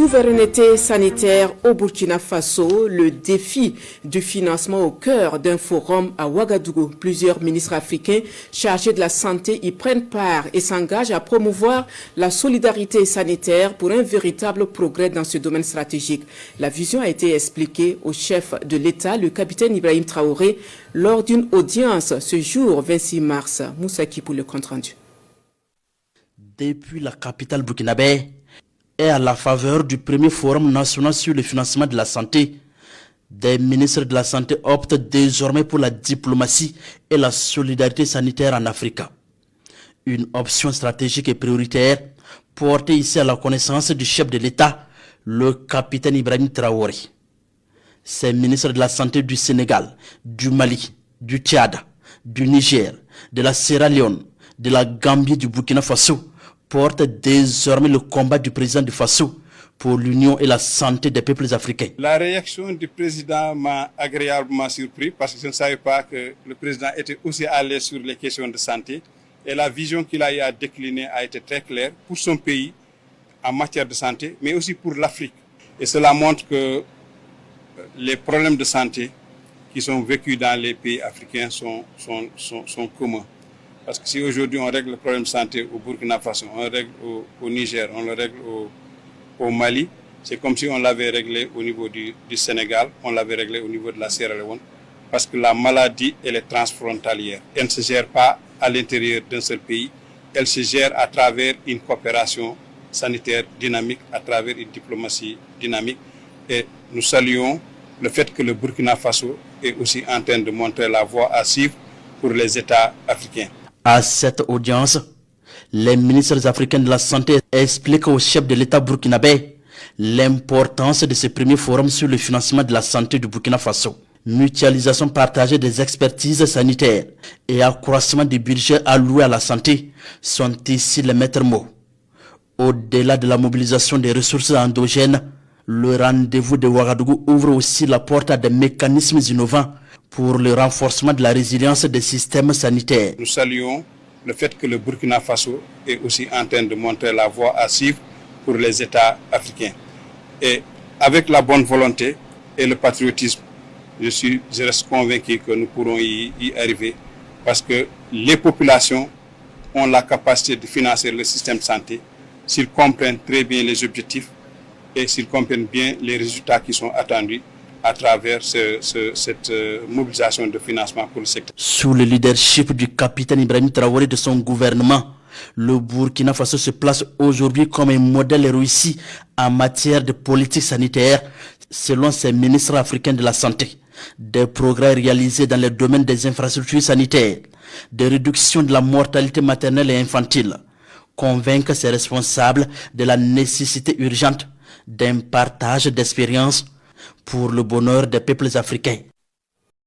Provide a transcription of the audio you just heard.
Souveraineté sanitaire au Burkina Faso, le défi du financement au cœur d'un forum à Ouagadougou. Plusieurs ministres africains chargés de la santé y prennent part et s'engagent à promouvoir la solidarité sanitaire pour un véritable progrès dans ce domaine stratégique. La vision a été expliquée au chef de l'État, le capitaine Ibrahim Traoré, lors d'une audience ce jour 26 mars. Moussaki pour le compte-rendu. Depuis la capitale burkinabé, et à la faveur du premier forum national sur le financement de la santé, des ministres de la santé optent désormais pour la diplomatie et la solidarité sanitaire en Afrique. Une option stratégique et prioritaire portée ici à la connaissance du chef de l'État, le capitaine Ibrahim Traoré. Ces ministres de la santé du Sénégal, du Mali, du Tchad, du Niger, de la Sierra Leone, de la Gambie, du Burkina Faso, porte désormais le combat du président du Faso pour l'union et la santé des peuples africains. La réaction du président m'a agréablement surpris parce que je ne savais pas que le président était aussi à l'aise sur les questions de santé. Et la vision qu'il a eu à décliner a été très claire pour son pays en matière de santé, mais aussi pour l'Afrique. Et cela montre que les problèmes de santé qui sont vécus dans les pays africains sont communs. Parce que si aujourd'hui on règle le problème de santé au Burkina Faso, on le règle au Niger, on le règle au Mali, c'est comme si on l'avait réglé au niveau du Sénégal, on l'avait réglé au niveau de la Sierra Leone. Parce que la maladie, elle est transfrontalière. Elle ne se gère pas à l'intérieur d'un seul pays, elle se gère à travers une coopération sanitaire dynamique, à travers une diplomatie dynamique. Et nous saluons le fait que le Burkina Faso est aussi en train de montrer la voie à suivre pour les États africains. À cette audience, les ministres africains de la santé expliquent au chef de l'État burkinabé l'importance de ce premier forum sur le financement de la santé du Burkina Faso. Mutualisation partagée des expertises sanitaires et accroissement du budget alloué à la santé sont ici les maîtres mots. Au-delà de la mobilisation des ressources endogènes, le rendez-vous de Ouagadougou ouvre aussi la porte à des mécanismes innovants pour le renforcement de la résilience des systèmes sanitaires. Nous saluons le fait que le Burkina Faso est aussi en train de montrer la voie à suivre pour les États africains. Et avec la bonne volonté et le patriotisme, je reste convaincu que nous pourrons y arriver parce que les populations ont la capacité de financer le système de santé s'ils comprennent très bien les objectifs et s'ils comprennent bien les résultats qui sont attendus à travers cette mobilisation de financement pour le secteur. Sous le leadership du capitaine Ibrahim Traoré et de son gouvernement, le Burkina Faso se place aujourd'hui comme un modèle réussi en matière de politique sanitaire, selon ses ministres africains de la santé. Des progrès réalisés dans le domaine des infrastructures sanitaires, de réduction de la mortalité maternelle et infantile, convaincre ses responsables de la nécessité urgente d'un partage d'expériences pour le bonheur des peuples africains.